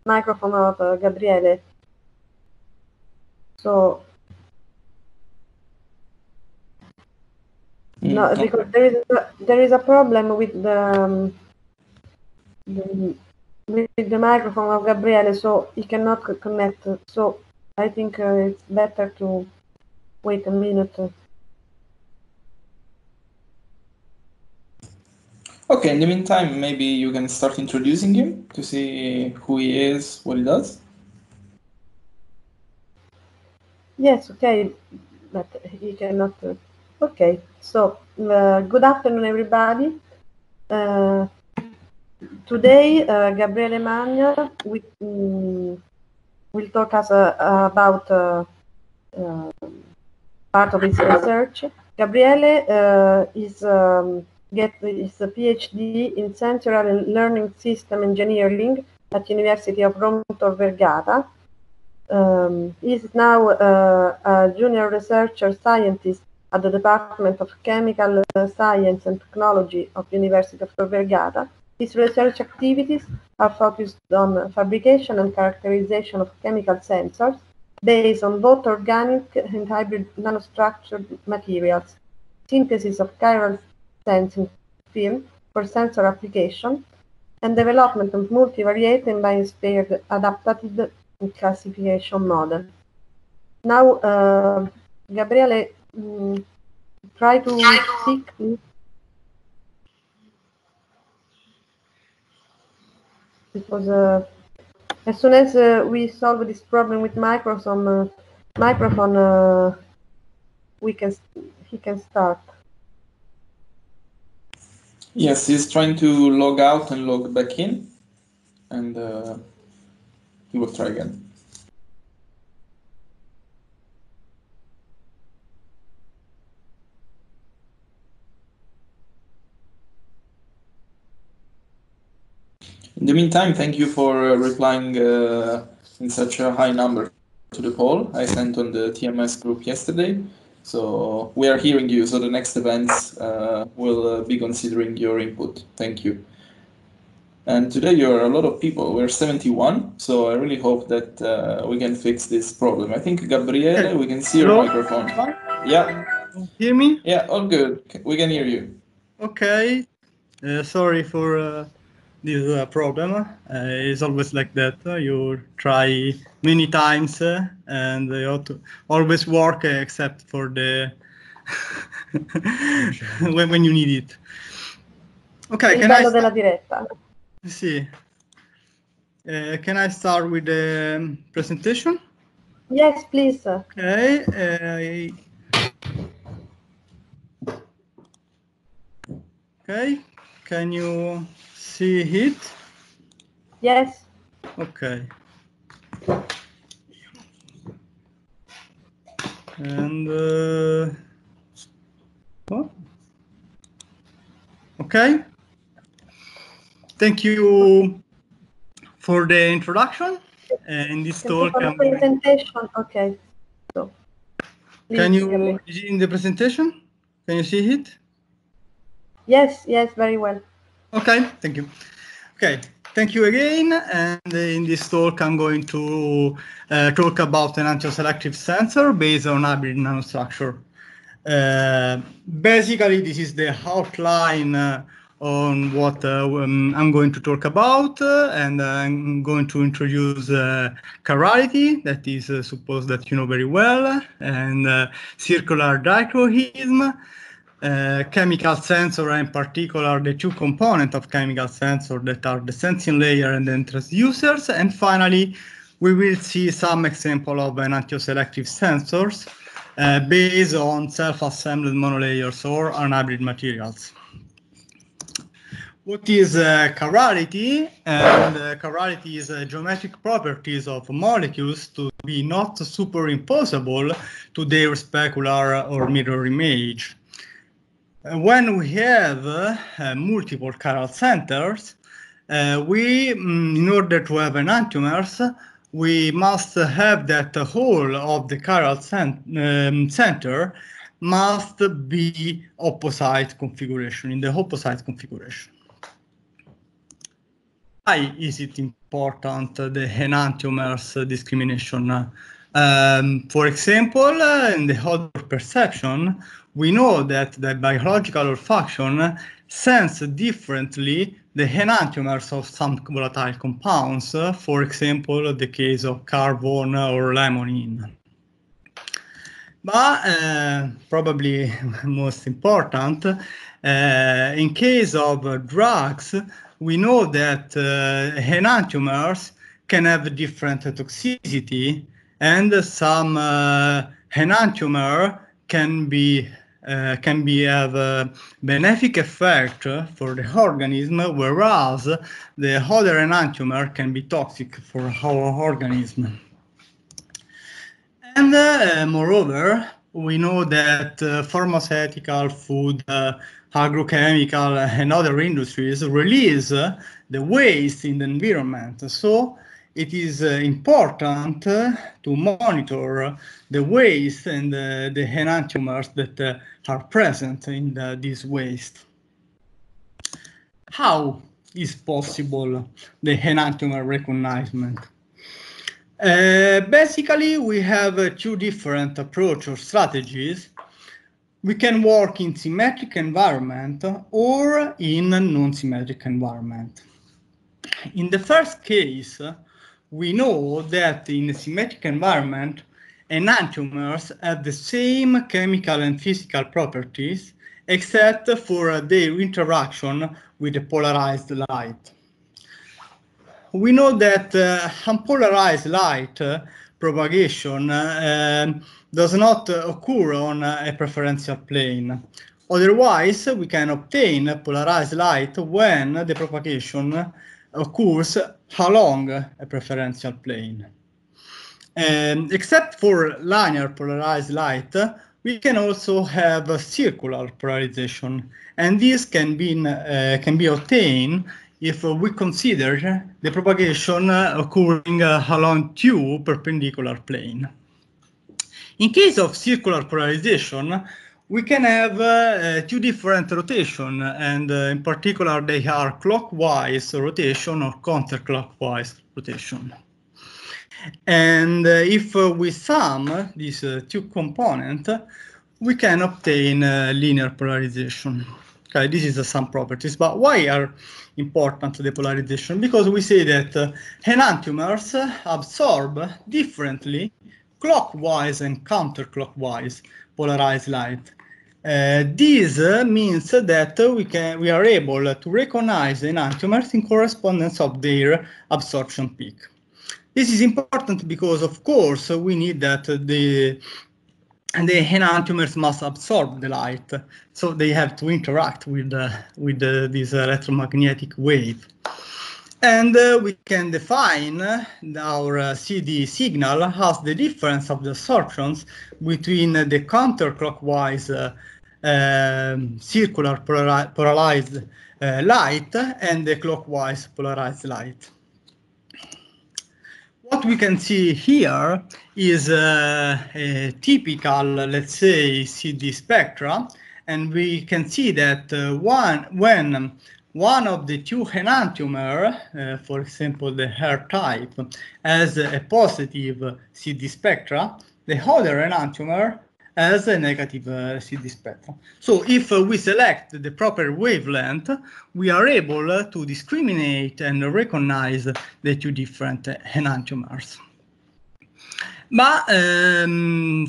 microphone of Gabriele. So no, Okay. because there is a problem with the microphone of Gabriele, so he cannot connect. So I think it's better to wait a minute. Okay, in the meantime, maybe you can start introducing him to see who he is, what he does. Yes, okay, but he cannot. Okay, so good afternoon, everybody. Today, Gabriele Magna will talk us about part of his research. Gabriele gets his PhD in Central and Learning System Engineering at University of Rome Tor Vergata. He is now a junior researcher scientist at the Department of Chemical Science and Technology of University of Tor Vergata. His research activities are focused on fabrication and characterization of chemical sensors based on both organic and hybrid nanostructured materials, synthesis of chiral sensing film for sensor application, and development of multivariate and biosphered adaptive classification model. Now, Gabriele, try to speak. Because as soon as we solve this problem with microphone, he can start. Yes, he's trying to log out and log back in, and he will try again. In the meantime, thank you for replying in such a high number to the poll I sent on the TMS group yesterday. So we are hearing you, so the next events will be considering your input. Thank you. And today you're a lot of people. We're 71, so I really hope that we can fix this problem. I think, Gabriele, we can see your microphone. Yeah. Hear me? Yeah, all good. We can hear you. Okay. Sorry for this problem. It's always like that. You try many times and you have to always work except for the when you need it. Okay, Il bello della diretta. Sì. Can I start with the presentation? Yes, please. Okay. Okay. Can you see it? Yes. Okay. And okay. Thank you for the introduction. In this talk, presentation. Okay. So, can you see in the presentation? Can you see it? Yes. Yes. Very well. Okay. Thank you. Okay. Thank you again. And in this talk, I'm going to talk about an enantioselective sensor based on hybrid nanostructure. Basically, this is the outline on what I'm going to talk about, and I'm going to introduce chirality, that is supposed that you know very well, and circular dichroism, chemical sensor, and in particular the two components of chemical sensor that are the sensing layer and then transducers, and finally we will see some example of enantioselective sensors based on self-assembled monolayers or hybrid materials. What is chirality? And chirality is geometric properties of molecules to be not superimposable to their specular or mirror image. When we have multiple chiral centers, in order to have enantiomers, we must have that the whole of the chiral center must be opposite configuration, in the opposite configuration. why is it important, the enantiomers discrimination? For example, in the odor perception, we know that the biological olfaction sense differently the enantiomers of some volatile compounds, for example, the case of carbon or limonene. But probably most important, in case of drugs, we know that enantiomers can have different toxicity, and some enantiomer can have a benefic effect for the organism, whereas the other enantiomer can be toxic for our organism. And moreover, we know that pharmaceutical, food, agrochemical, and other industries release the waste in the environment. So it is important to monitor the waste and the enantiomers that are present in this waste. How is possible the enantiomer recognition? Basically, we have two different approaches or strategies. We can work in symmetric environment or in a non-symmetric environment. In the first case, we know that in a symmetric environment, enantiomers have the same chemical and physical properties, except for their interaction with the polarized light. We know that unpolarized light propagation does not occur on a preferential plane. Otherwise, we can obtain polarized light when the propagation occurs along a preferential plane. Except for linear polarized light, we can also have circular polarization, and this can be obtained if we consider the propagation occurring along two perpendicular planes. In case of circular polarization, we can have two different rotations, and in particular they are clockwise rotation or counterclockwise rotation. And if we sum these two components, we can obtain linear polarization. Okay, this is some properties, but why are important the polarization? Because we say that enantiomers absorb differently clockwise and counterclockwise polarized light. This means that we are able to recognize enantiomers in correspondence of their absorption peak. This is important because, of course, we need that the enantiomers must absorb the light, so they have to interact with this electromagnetic wave. And we can define our CD signal as the difference of the absorptions between the counterclockwise circular polarized light and the clockwise polarized light. What we can see here is a typical, let's say, CD spectra, and we can see that when one of the two enantiomer, for example, the hair type, has a positive CD spectra, the other enantiomer has a negative CD spectrum. So if we select the proper wavelength, we are able to discriminate and recognize the two different enantiomers. But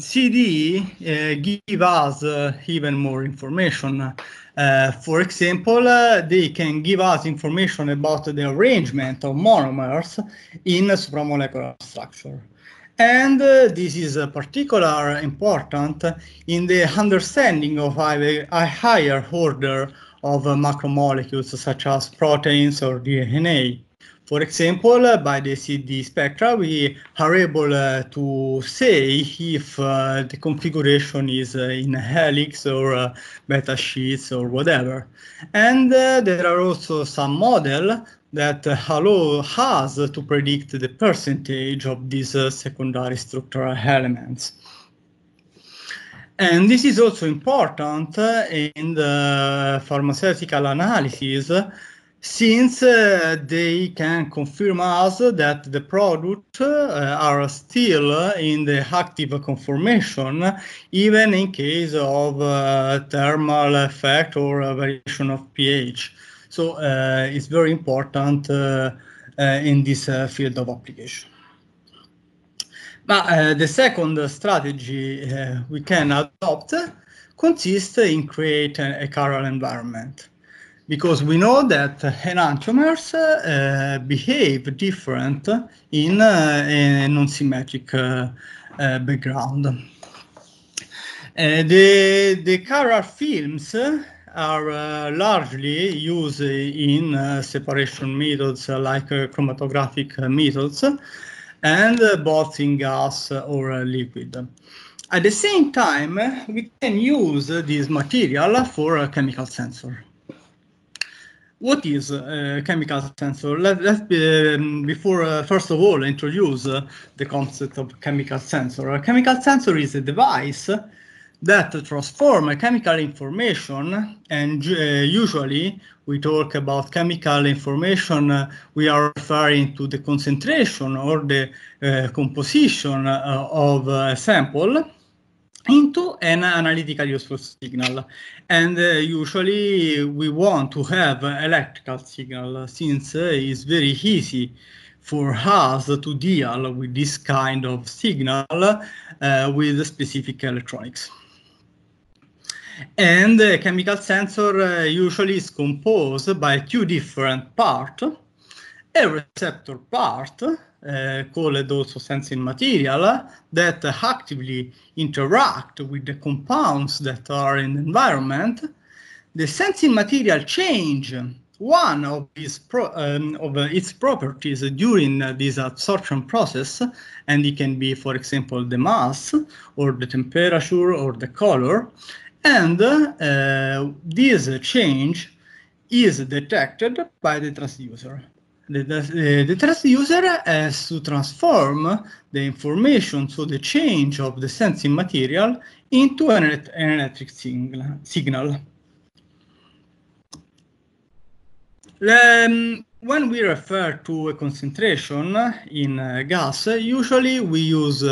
CD give us even more information. For example, they can give us information about the arrangement of monomers in supramolecular structure. And this is particularly important in the understanding of a higher order of macromolecules, such as proteins or DNA. For example, by the CD spectra, we are able to say if the configuration is in a helix or beta sheets or whatever. And there are also some models that allow us to predict the percentage of these secondary structural elements. And this is also important in the pharmaceutical analysis, since they can confirm us that the products are still in the active conformation, even in case of thermal effect or variation of pH. So it's very important in this field of application. But the second strategy we can adopt consists in creating a chiral environment, because we know that enantiomers behave different in a non-symmetric background. The chiral films are largely used in separation methods like chromatographic methods, and both in gas or liquid. At the same time, we can use this material for a chemical sensor. What is a chemical sensor? Let's before first of all introduce the concept of chemical sensor. A chemical sensor is a device that transforms chemical information, and usually we talk about chemical information, we are referring to the concentration or the composition of a sample into an analytical useful signal. And usually we want to have electrical signal, since it's very easy for us to deal with this kind of signal with specific electronics. And the chemical sensor usually is composed by two different parts. A receptor part, called also sensing material, that actively interact with the compounds that are in the environment. The sensing material change one of its properties during this absorption process, and it can be, for example, the mass or the temperature or the color. And this change is detected by the transducer. The transducer has to transform the information, so the change of the sensing material, into an electric signal. When we refer to a concentration in gas, usually we use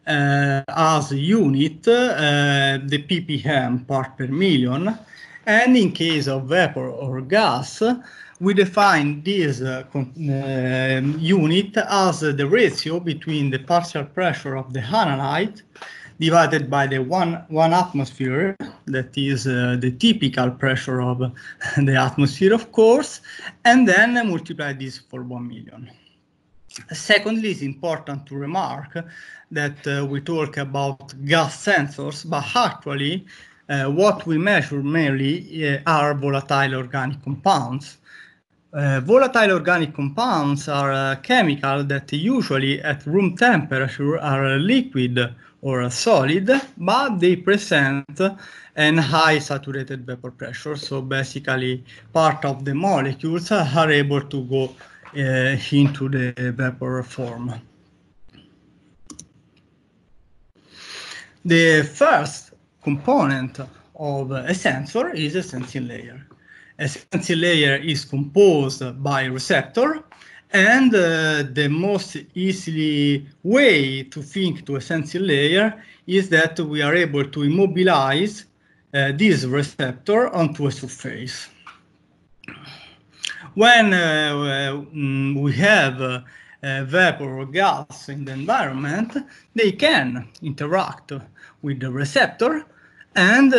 as unit the ppm, part per million, and in case of vapor or gas, we define this unit as the ratio between the partial pressure of the analyte divided by the one atmosphere, that is the typical pressure of the atmosphere, of course, and then multiply this for 1 million. Secondly, it's important to remark that we talk about gas sensors, but actually what we measure mainly are volatile organic compounds. Volatile organic compounds are chemicals that usually at room temperature are liquid or solid, but they present a high saturated vapor pressure. So basically part of the molecules are able to go into the vapor form. The first component of a sensor is a sensing layer. A sensing layer is composed by a receptor, and the most easily way to think to a sensing layer is that we are able to immobilize this receptor onto a surface. When we have vapor or gas in the environment, they can interact with the receptor, and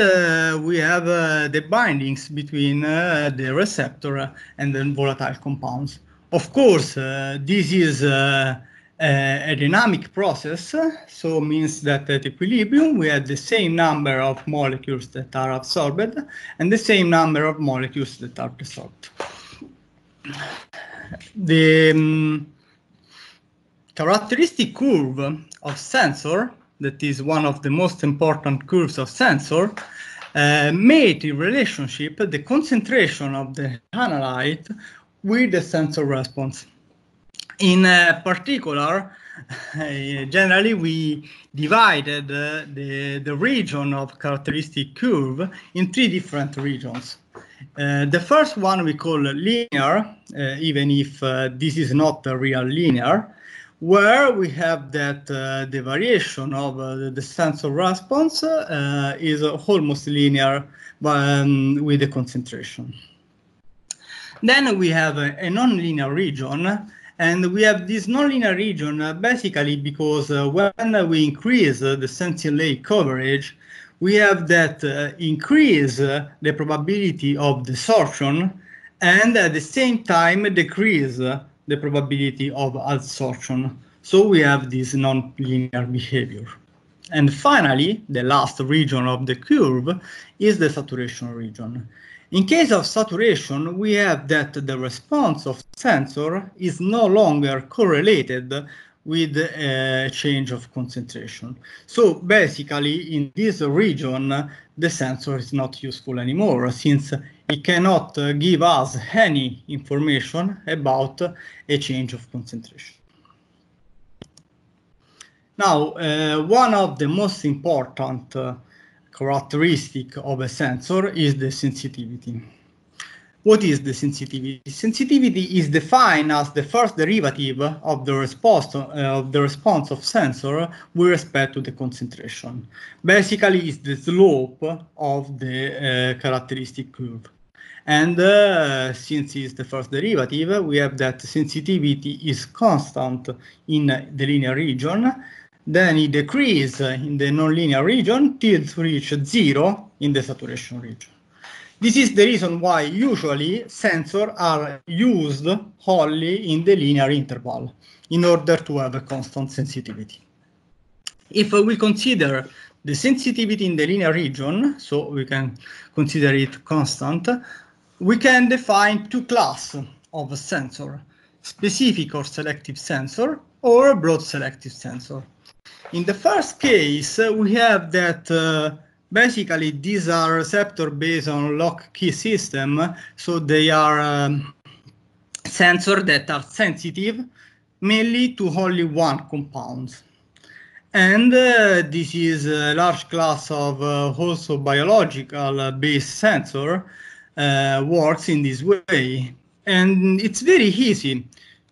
we have the bindings between the receptor and the volatile compounds. Of course, this is a dynamic process, so means that at equilibrium we have the same number of molecules that are absorbed and the same number of molecules that are desorbed. The characteristic curve of sensor, that is one of the most important curves of sensor, made in relationship the concentration of the analyte with the sensor response. In particular, generally we divided the region of characteristic curve in 3 different regions. The first one we call linear, even if this is not a real linear, where we have that the variation of the sensor response is almost linear with the concentration. Then we have a non-linear region, and we have this non-linear region basically because when we increase the sensing layer coverage, we have that increase the probability of desorption and at the same time decrease the probability of adsorption. So we have this non-linear behavior. And finally, the last region of the curve is the saturation region. In case of saturation, we have that the response of sensor is no longer correlated with a change of concentration. So basically, in this region, the sensor is not useful anymore, since it cannot give us any information about a change of concentration. Now, one of the most important characteristic of a sensor is the sensitivity. What is the sensitivity? Sensitivity is defined as the first derivative of the response of sensor with respect to the concentration. Basically, it's the slope of the characteristic curve. And since it's the first derivative, we have that sensitivity is constant in the linear region. Then it decreases in the nonlinear region till it reaches 0 in the saturation region. This is the reason why usually sensors are used only in the linear interval in order to have a constant sensitivity. If we consider the sensitivity in the linear region, so we can consider it constant, we can define two classes of a sensor, specific or selective sensor or broad selective sensor. In the first case, we have that basically these are receptors based on lock key system, so they are sensors that are sensitive mainly to only one compound. And this is a large class of also biological based sensor works in this way. And it's very easy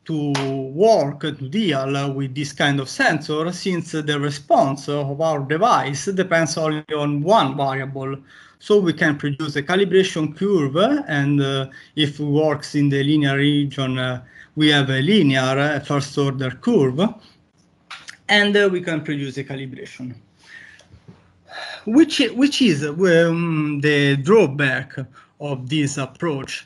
to work, to deal with this kind of sensor, since the response of our device depends only on one variable. So we can produce a calibration curve, and if it works in the linear region, we have a linear first order curve, and we can produce a calibration. Which is the drawback of this approach?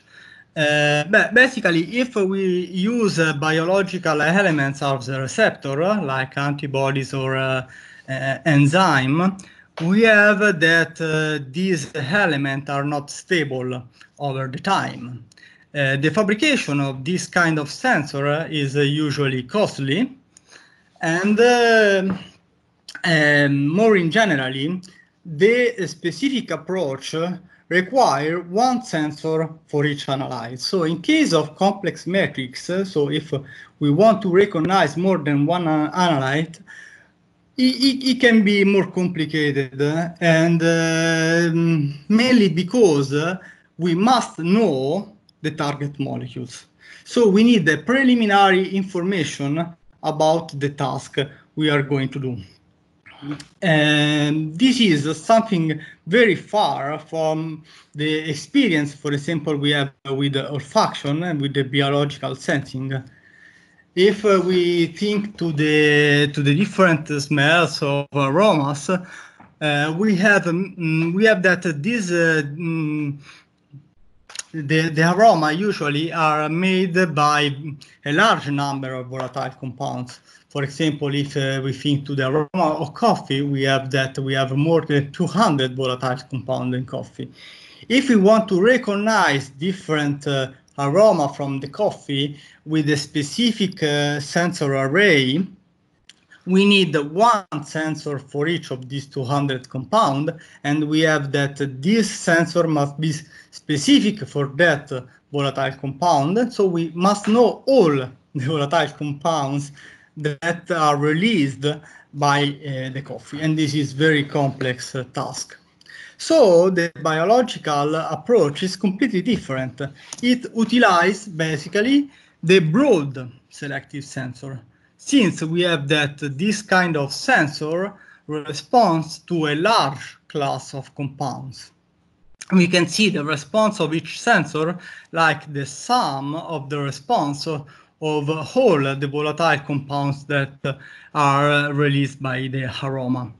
Basically, if we use biological elements as a receptor, like antibodies or enzyme, we have that these elements are not stable over the time. The fabrication of this kind of sensor is usually costly, and more in generally, the specific approach require one sensor for each analyte. So in case of complex metrics, so if we want to recognize more than one analyte, it can be more complicated, and mainly because we must know the target molecules. So we need the preliminary information about the task we are going to do. And this is something very far from the experience, for example, we have with olfaction and with the biological sensing. If we think to the different smells of aromas, we have that this the aroma usually are made by a large number of volatile compounds. For example, if we think to the aroma of coffee, we have more than 200 volatile compounds in coffee. If we want to recognize different aroma from the coffee with a specific sensor array, we need one sensor for each of these 200 compounds, and we have that this sensor must be specific for that volatile compound. So we must know all the volatile compounds that are released by the coffee, and this is very complex task. So the biological approach is completely different. It utilizes basically the broad selective sensor, since we have that this kind of sensor responds to a large class of compounds. We can see the response of each sensor like the sum of the response of all the volatile compounds that are released by the aroma.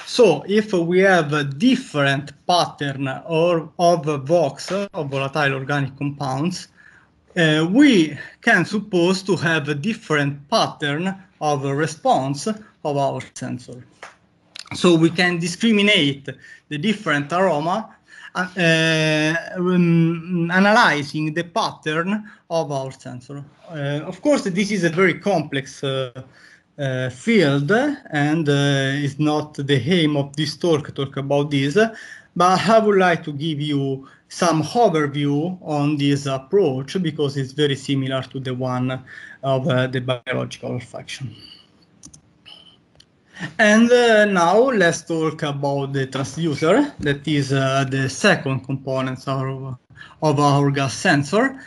So if we have a different pattern of VOX, of volatile organic compounds, we can suppose to have a different pattern of response of our sensor. So we can discriminate the different aroma analyzing the pattern of our sensor. Of course, this is a very complex field, and it's not the aim of this talk about this, but I would like to give you some overview on this approach because it's very similar to the one of the biological olfaction. And now let's talk about the transducer, that is the second component of our gas sensor.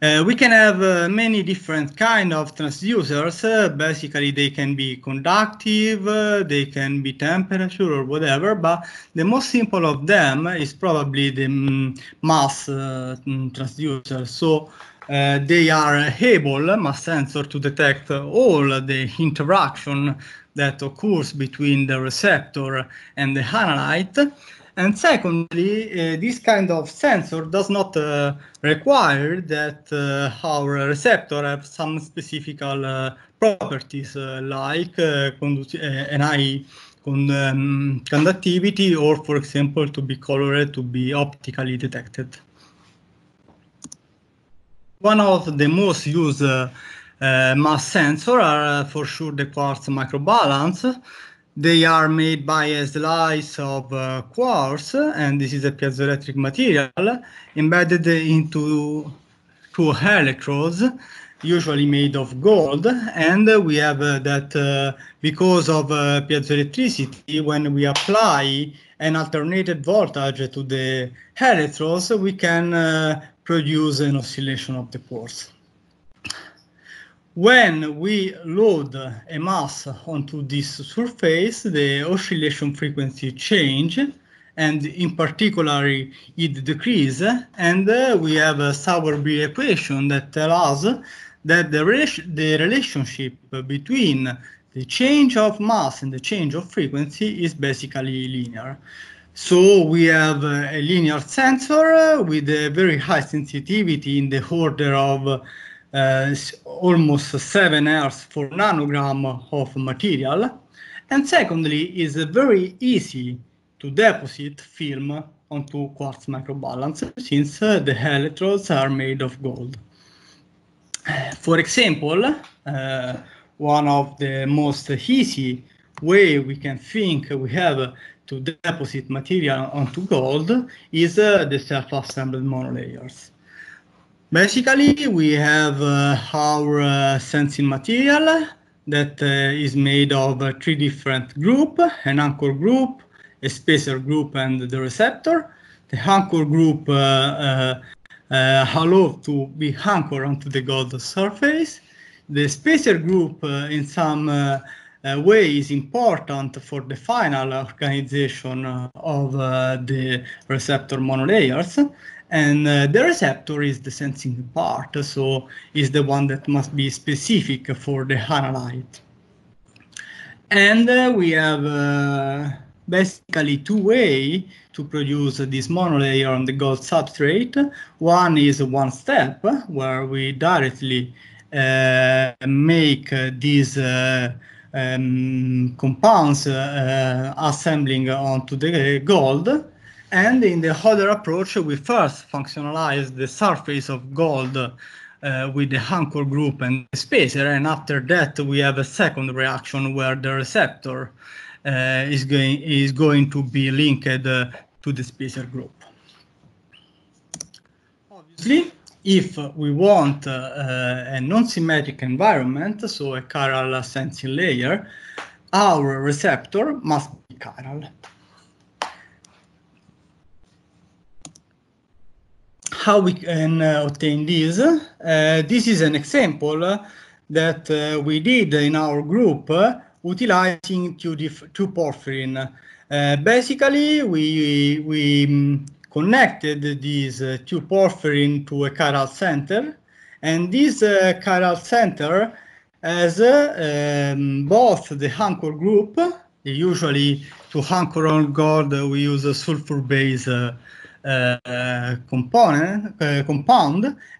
We can have many different kind of transducers. Basically, they can be conductive, they can be temperature or whatever, but the most simple of them is probably the mass transducer. So they are able, mass sensor, to detect all the interaction that occurs between the receptor and the analyte. And secondly, this kind of sensor does not require that our receptor have some specific properties like conductivity, or, for example, to be colored, to be optically detected. One of the most used mass sensors are for sure the Quartz Microbalances. They are made by a slice of quartz, and this is a piezoelectric material embedded into two electrodes, usually made of gold. And we have that because of piezoelectricity, when we apply an alternated voltage to the electrodes, we can produce an oscillation of the quartz. When we load a mass onto this surface, the oscillation frequency changes, and in particular it decreases, and we have a Sauer-Bree equation that tells us that the relationship between the change of mass and the change of frequency is basically linear. So we have a linear sensor with a very high sensitivity in the order of almost 7 Hz for nanogram of material. And secondly, is very easy to deposit film onto quartz microbalances since the electrodes are made of gold. For example, one of the most easy way we can think we have to deposit material onto gold is the self-assembled monolayers. Basically, we have our sensing material that is made of 3 different groups: an anchor group, a spacer group, and the receptor. The anchor group allows to be anchored onto the gold surface. The spacer group, in some way, is important for the final organization of the receptor monolayers. And the receptor is the sensing part, so is the one that must be specific for the analyte. And we have basically 2 ways to produce this monolayer on the gold substrate. One is one step, where we directly make these compounds assembling onto the gold. And in the other approach, we first functionalize the surface of gold with the anchor group and the spacer, and after that we have a second reaction where the receptor is going to be linked to the spacer group. Obviously, if we want a non-symmetric environment, so a chiral sensing layer, our receptor must be chiral. how we can obtain this. This is an example that we did in our group utilizing two porphyrin. Basically, we connected these two porphyrin to a chiral center, and this chiral center has both the anchor group. Usually, to anchor on gold, we use a sulfur-based compound,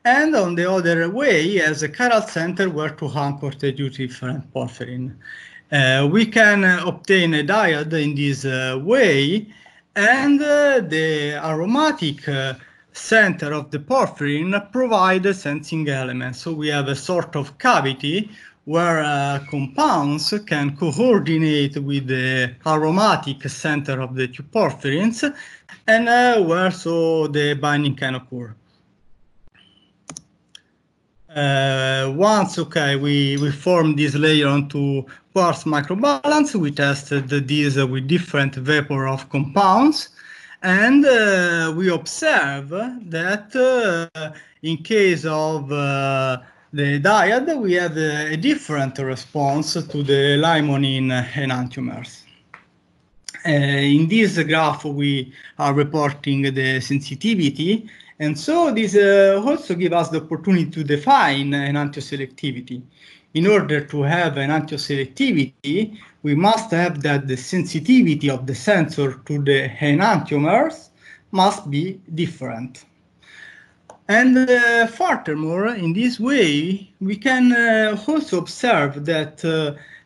and on the other way as a chiral center where to anchor the two different porphyrin. We can obtain a diode in this way, and the aromatic center of the porphyrin provides sensing elements. So we have a sort of cavity where compounds can coordinate with the aromatic center of the two porphyrins, and where so the binding can occur. Once we form this layer onto Quartz Microbalance, we tested this with different vapor of compounds, and we observe that in case of the diode, we have a different response to the limonene enantiomers. In this graph, we are reporting the sensitivity, and so this also gives us the opportunity to define enantioselectivity. In order to have enantioselectivity, we must have that the sensitivity of the sensor to the enantiomers must be different. And furthermore, in this way, we can also observe that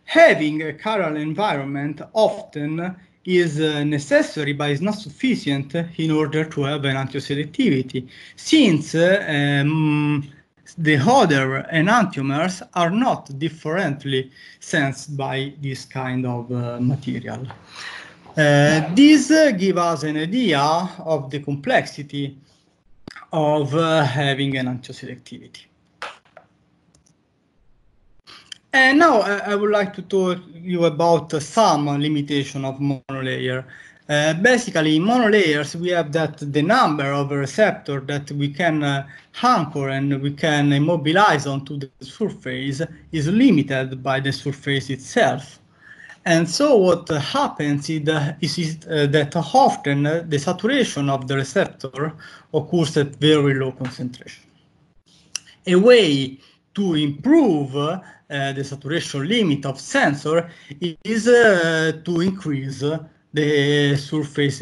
having a chiral environment often is necessary, but is not sufficient in order to have enantioselectivity, since the other enantiomers are not differently sensed by this kind of material. This gives us an idea of the complexity of having enantioselectivity. And now I would like to talk to you about some limitation of monolayer. Basically, in monolayers, we have that the number of receptors that we can anchor and we can immobilize onto the surface is limited by the surface itself. And so what happens is that often the saturation of the receptor occurs at very low concentration. A way to improve the saturation limit of sensor is to increase the surface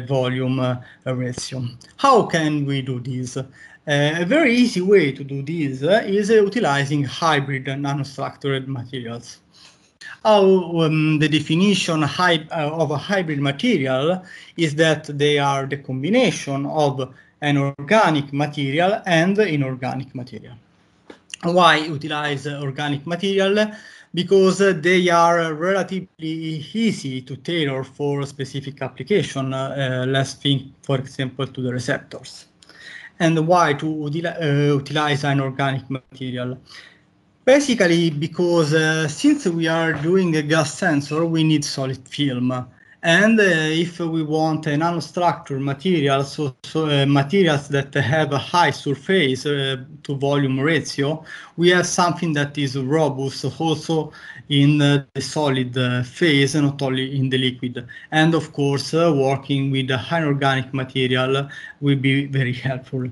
volume ratio. How can we do this? A very easy way to do this is utilizing hybrid nanostructured materials. The definition of a hybrid material is that they are the combination of an organic material and inorganic material. Why utilize organic material? Because they are relatively easy to tailor for a specific application. Let's think, for example, to the receptors. And why to utilize an organic material? Basically, because since we are doing a gas sensor, we need solid film. And if we want a nanostructure material, so materials that have a high surface to volume ratio, we have something that is robust also in the solid phase, not only in the liquid. And of course, working with a inorganic material will be very helpful.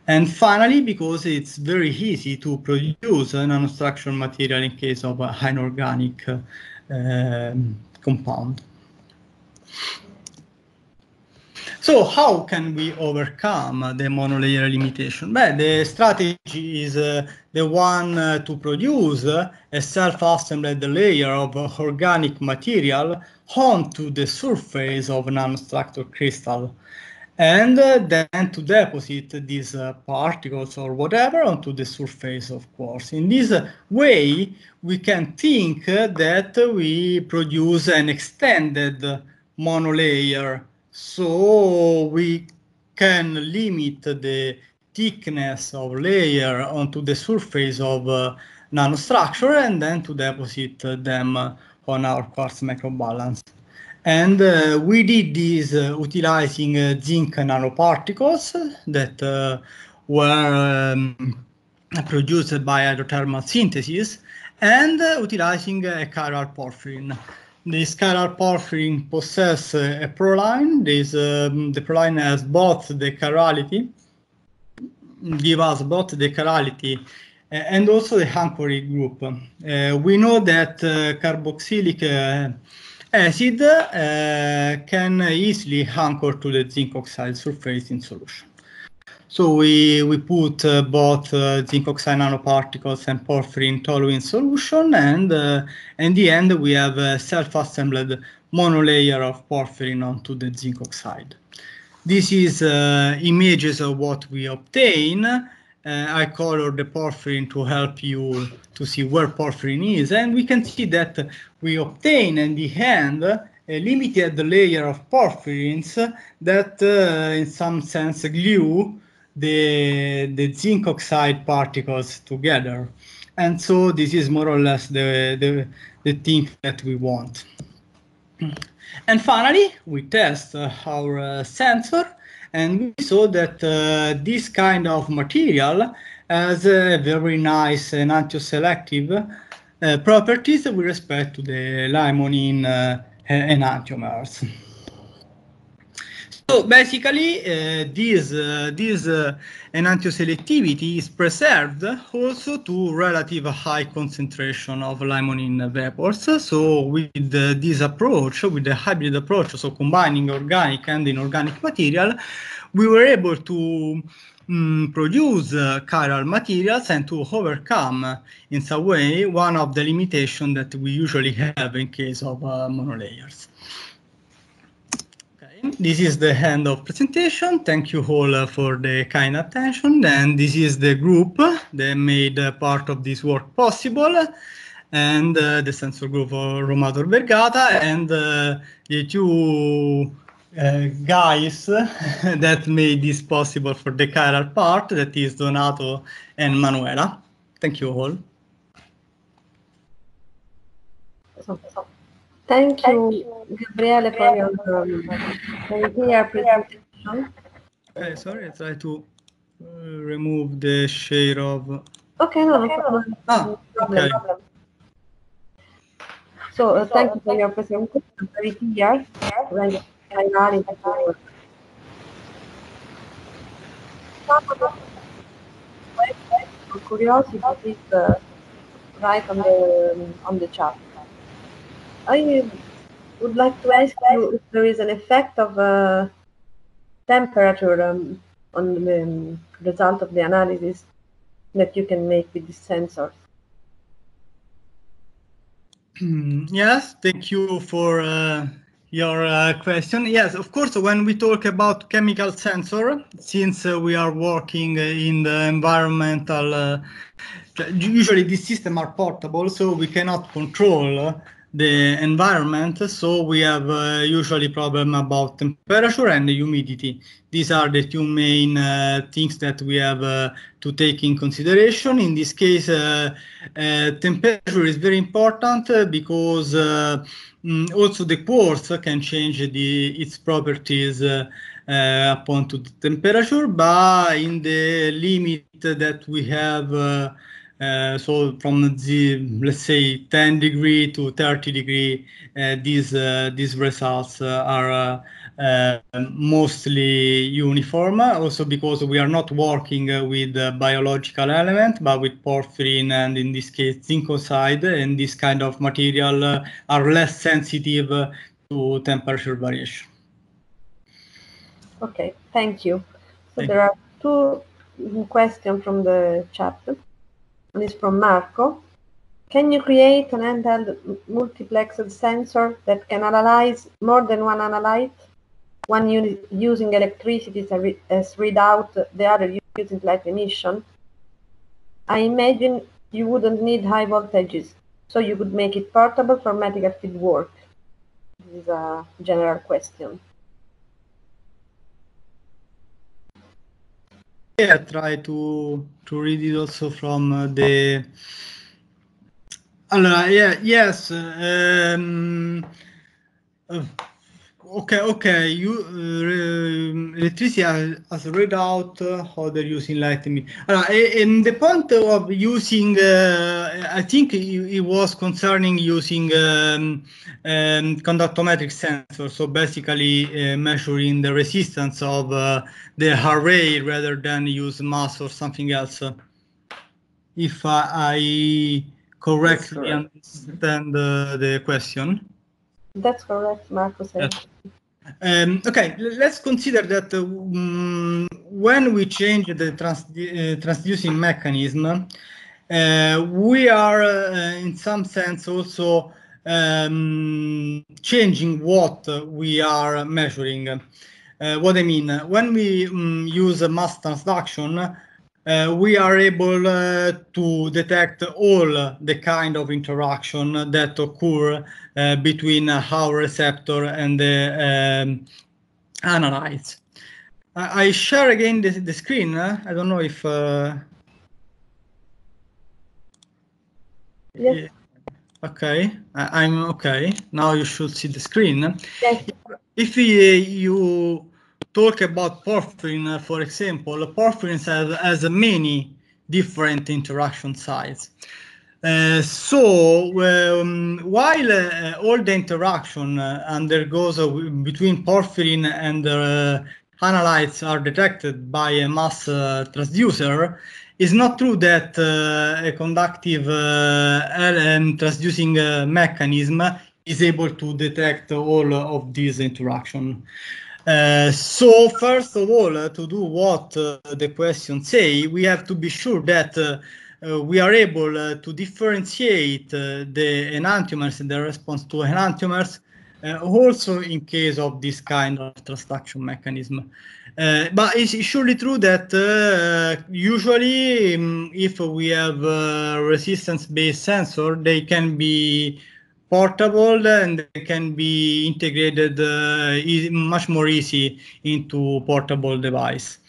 And finally, because it's very easy to produce a nanostructure material in case of an inorganic compound. So how can we overcome the monolayer limitation? Well, the strategy is the one to produce a self-assembled layer of organic material onto the surface of nanostructure crystal, and then to deposit these particles or whatever onto the surface of quartz. In this way, we can think that we produce an extended monolayer, so we can limit the thickness of layer onto the surface of nanostructure and then to deposit them on our quartz microbalance. And we did this utilizing zinc nanoparticles that were produced by hydrothermal synthesis, and utilizing a chiral porphyrin. This chiral porphyrin possesses a proline. The proline has both the chirality, give us both the chirality and also the anchoring group. We know that carboxylic acid can easily anchor to the zinc oxide surface in solution. So we put both zinc oxide nanoparticles and porphyrin toluene solution, and in the end we have a self-assembled monolayer of porphyrin onto the zinc oxide. This is images of what we obtain. I colored the porphyrin to help you to see where porphyrin is, and we can see that we obtain in the end a limited layer of porphyrins that in some sense glue the zinc oxide particles together. And so this is more or less the thing that we want. And finally, we test our sensor, and we saw that this kind of material has very nice enantioselective properties with respect to the limonene enantiomers. So basically, this enantioselectivity is preserved also to relative high concentration of limonene vapors. So with this approach, with the hybrid approach, so combining organic and inorganic material, we were able to produce chiral materials and to overcome, in some way, one of the limitations that we usually have in case of monolayers. This is the end of presentation. Thank you all for the kind attention. And this is the group that made part of this work possible, and the sensor group of Roma Tor Vergata, and the two guys that made this possible for the chiral part, that is Donato and Manuela. Thank you all. Thank you, Gabriele, for your very clear presentation. Okay, sorry, I try to remove the share of... Okay, no problem. Okay. So thank you for your presentation, very clear. For curiosity, please write on the chat. I would like to ask you if there is an effect of temperature on the result of the analysis that you can make with these sensors. Yes, thank you for your question. Yes, of course, when we talk about chemical sensor, since we are working in the environmental, usually these systems are portable, so we cannot control the environment, so we have usually problem about temperature and humidity. These are the two main things that we have to take in consideration. In this case, temperature is very important because also the quartz can change its properties upon to the temperature, but in the limit that we have. So from the, let's say, 10 degree to 30 degree, these results are mostly uniform, also because we are not working with biological element, but with porphyrin, and in this case zinc oxide, and this kind of material are less sensitive to temperature variation. Okay, thank you. So there are two questions from the chat. One is from Marco. Can you create an handheld multiplexed sensor that can analyze more than one analyte? One using electricity as read out, the other using light emission? I imagine you wouldn't need high voltages, so you could make it portable for medical field work. This is a general question. Yeah, try to read it also from the. Allora, yeah, yes. Okay. Electricity has read out how they're using lighting. And the point of using, I think it was concerning using conductometric sensor. So basically measuring the resistance of the array rather than use mass or something else. If I correctly understand the question. That's correct, Marco said. Okay, let's consider that when we change the transducing mechanism, we are in some sense also changing what we are measuring. What I mean, when we use a mass transduction, we are able to detect all the kind of interaction that occur between our receptor and the analytes. I share again the screen. I don't know if... Yes. Okay, I'm okay. Now you should see the screen. Yes. If you talk about porphyrin, for example, porphyrin has many different interaction sites. While all the interaction undergoes between porphyrin and analytes are detected by a mass transducer, it's not true that a conductive transducing mechanism is able to detect all of these interactions. So first of all, to do what the question say, we have to be sure that we are able to differentiate the enantiomers and the response to enantiomers also in case of this kind of transduction mechanism. But it's surely true that usually if we have resistance-based sensor, they can be portable and they can be integrated much more easy into portable device.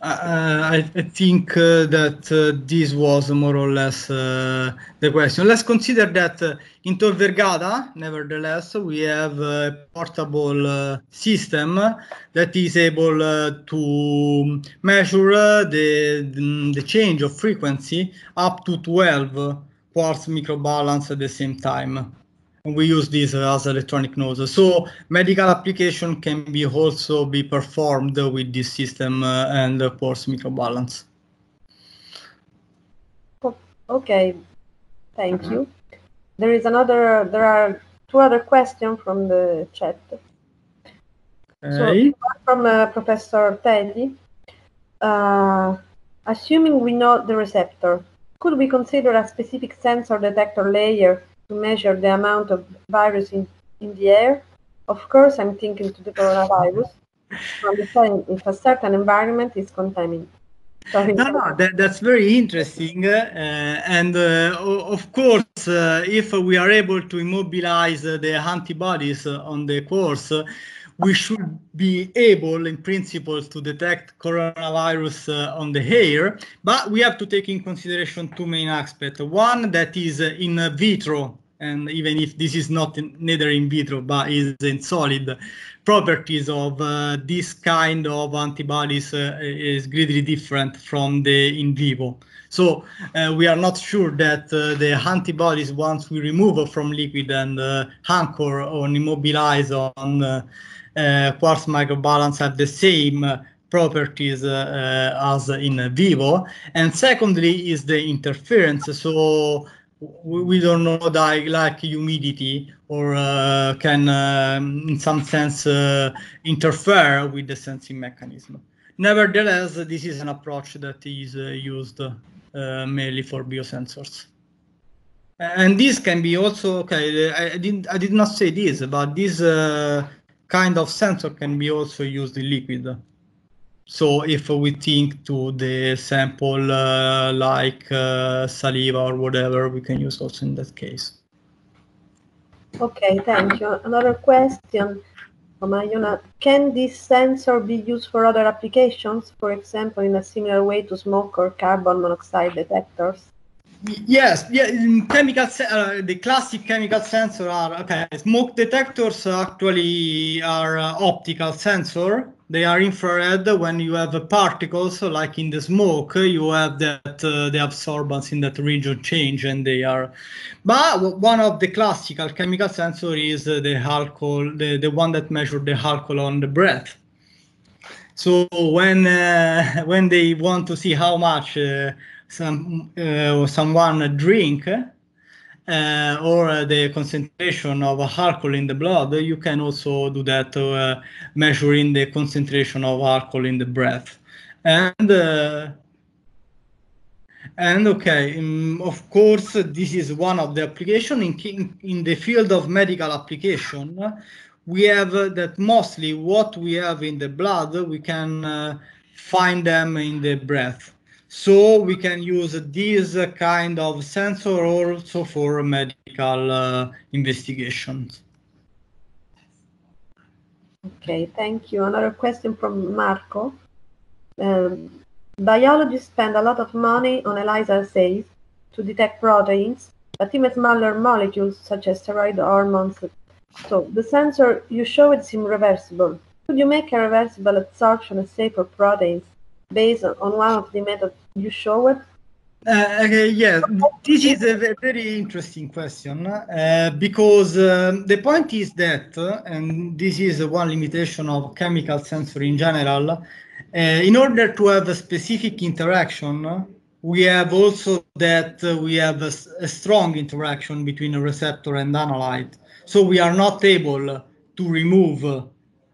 I think that this was more or less the question. Let's consider that in Tor Vergata, nevertheless, we have a portable system that is able to measure the change of frequency up to 12 quartz microbalance at the same time. And we use this as electronic nodes. So medical application can be also be performed with this system and quartz microbalance. Okay, thank you. There are two other questions from the chat. Okay. So from Professor Telli. Assuming we know the receptor, could we consider a specific sensor detector layer to measure the amount of virus in the air? Of course, I'm thinking to the coronavirus, to understand if a certain environment is contaminated. No, that's very interesting. And of course, if we are able to immobilize the antibodies on the course, we should be able, in principle, to detect coronavirus on the air. But we have to take in consideration two main aspects. One that is in vitro, and even if this is not neither in vitro, but is in solid, properties of this kind of antibodies is greatly different from the in vivo. So we are not sure that the antibodies, once we remove from liquid and anchor or immobilize on quartz microbalance, have the same properties as in vivo. And secondly is the interference. So we don't know that like humidity or can in some sense interfere with the sensing mechanism. Nevertheless, this is an approach that is used mainly for biosensors. And this can be also, okay, I did not say this, but this kind of sensor can be also used in liquid. So if we think to the sample like saliva or whatever, we can use also in that case. Okay, thank you. Another question from Ayuna. Can this sensor be used for other applications, for example, in a similar way to smoke or carbon monoxide detectors? Yes, yeah. In chemical, the classic chemical sensor are okay. Smoke detectors actually are optical sensor. They are infrared. When you have particles, like in the smoke, you have that the absorbance in that region change, and they are. But one of the classical chemical sensor is the alcohol, the one that measures the alcohol on the breath. So when they want to see how much someone drink or the concentration of alcohol in the blood, you can also do that measuring the concentration of alcohol in the breath. And okay, of course, this is one of the applications in the field of medical application. We have that mostly what we have in the blood, we can find them in the breath. So we can use this kind of sensor also for medical investigations. Okay, thank you. Another question from Marco. Biologists spend a lot of money on ELISA assays to detect proteins, but even smaller molecules such as steroid hormones. So the sensor you showed seems reversible. Could you make a reversible absorption assay for proteins based on one of the methods you showed? Yeah, this is a very interesting question because the point is that, and this is one limitation of chemical sensor in general, in order to have a specific interaction, we have also that we have a strong interaction between a receptor and analyte. So we are not able to remove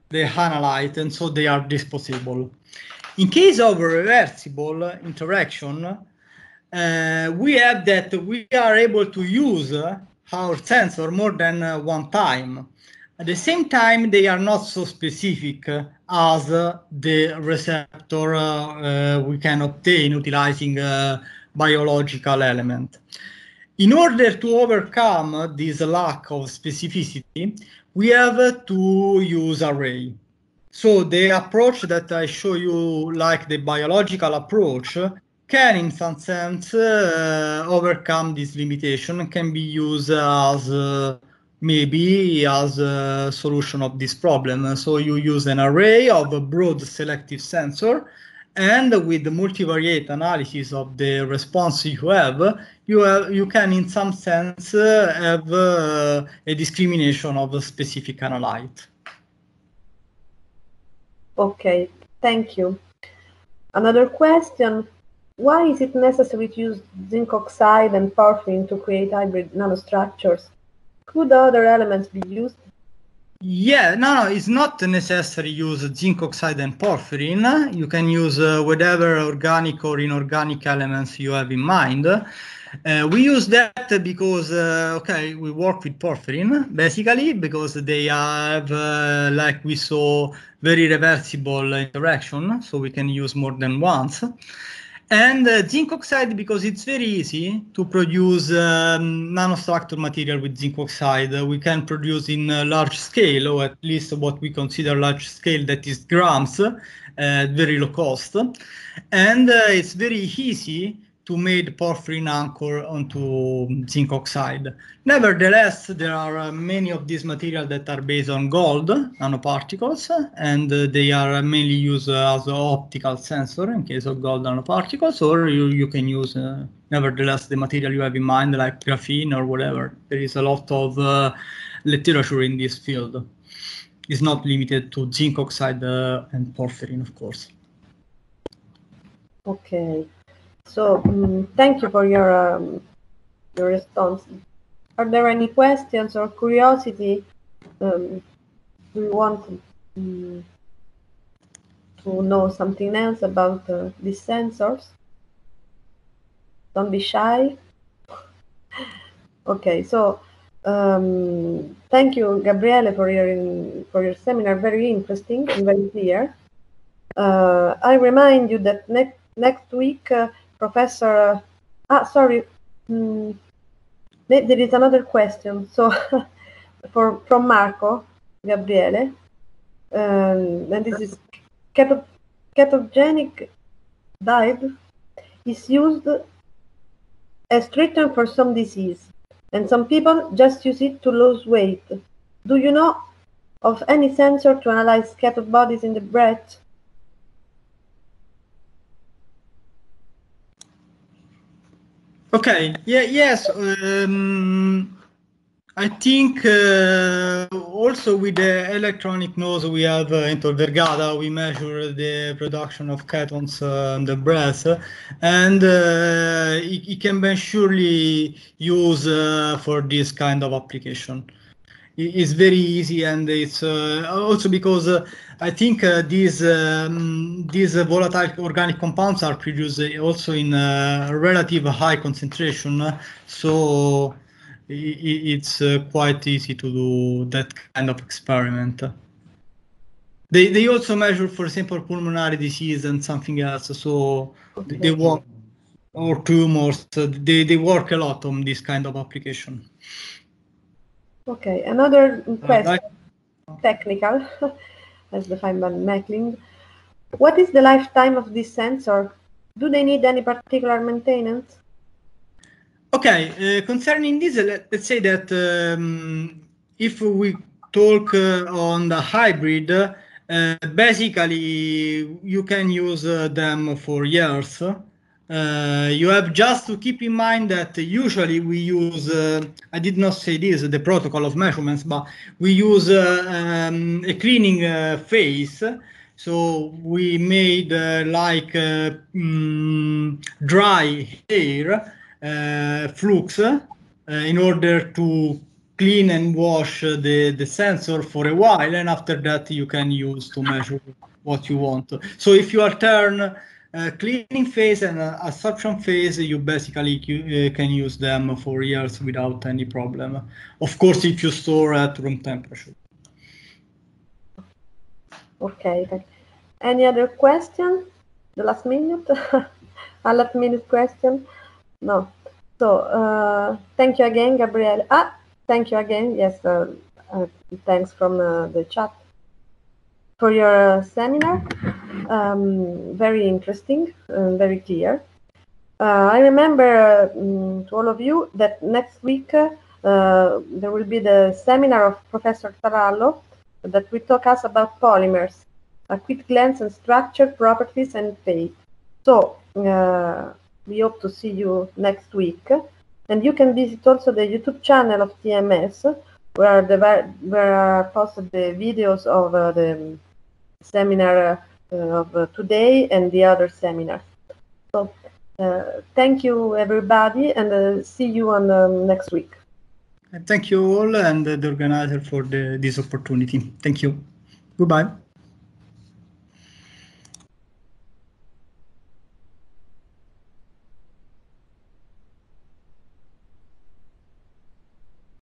the analyte, and so they are disposable. In case of a reversible interaction, we have that we are able to use our sensor more than one time. At the same time, they are not so specific as the receptor we can obtain utilizing a biological element. In order to overcome this lack of specificity, we have to use array. So the approach that I show you, like the biological approach, can in some sense overcome this limitation and can be used as maybe as a solution of this problem. So you use an array of a broad selective sensor, and with the multivariate analysis of the response you can in some sense have a discrimination of a specific analyte. Okay, thank you. Another question. Why is it necessary to use zinc oxide and porphyrin to create hybrid nanostructures? Could other elements be used? Yeah, no, it's not necessary to use zinc oxide and porphyrin. You can use whatever organic or inorganic elements you have in mind. We use that because, okay, we work with porphyrin, basically, because they have, like we saw, very reversible interaction, so we can use more than once. And zinc oxide, because it's very easy to produce nanostructure material with zinc oxide. We can produce in large scale, or at least what we consider large scale, that is grams, at very low cost. And it's very easy to make porphyrin anchor onto zinc oxide. Nevertheless, there are many of these materials that are based on gold nanoparticles, and they are mainly used as an optical sensor in case of gold nanoparticles, or you can use, nevertheless, the material you have in mind, like graphene or whatever. There is a lot of literature in this field. It's not limited to zinc oxide and porphyrin, of course. Okay. So thank you for your response. Are there any questions or curiosity? Do you want to know something else about these sensors? Don't be shy. Okay, so thank you, Gabriele, for your seminar. Very interesting and very clear. I remind you that next week, Professor. Sorry. There is another question. So, from Marco Gabriele, and this is ketogenic diet is used as treatment for some disease, and some people just use it to lose weight. Do you know of any sensor to analyze scattered bodies in the breath? Okay. Yeah. Yes. I think also with the electronic nose we have in Tor Vergata, we measure the production of ketones in the breath, and it can be surely used for this kind of application. It's very easy, and it's also because I think these volatile organic compounds are produced also in relative high concentration, so it's quite easy to do that kind of experiment. They also measure, for example, pulmonary disease and something else, so Okay. they work, or tumors, they work a lot on this kind of application. Okay, another question, technical, as defined by Meckling. What is the lifetime of this sensor? Do they need any particular maintenance? Okay, concerning this, let's say that if we talk on the hybrid, basically you can use them for years. You have just to keep in mind that usually we use, I did not say this, the protocol of measurements, but we use a cleaning phase. So we made like dry hair flux in order to clean and wash the sensor for a while, and after that you can use to measure what you want. So if you altern cleaning phase and absorption phase, you basically can use them for years without any problem. Of course, if you store at room temperature. Okay, thank you. Any other question? The last minute? A last minute question? No. So, thank you again, Gabriele. Thank you again. Yes, thanks from the chat for your seminar. Very interesting, very clear. I remember to all of you that next week there will be the seminar of Professor Tarallo that will talk us about polymers, a quick glance on structure, properties, and fate. So we hope to see you next week, and you can visit also the YouTube channel of TMS, where are posted the videos of the seminar of today and the other seminars. So thank you, everybody, and see you on next week. Thank you all and the organizer for this opportunity. Thank you. Goodbye.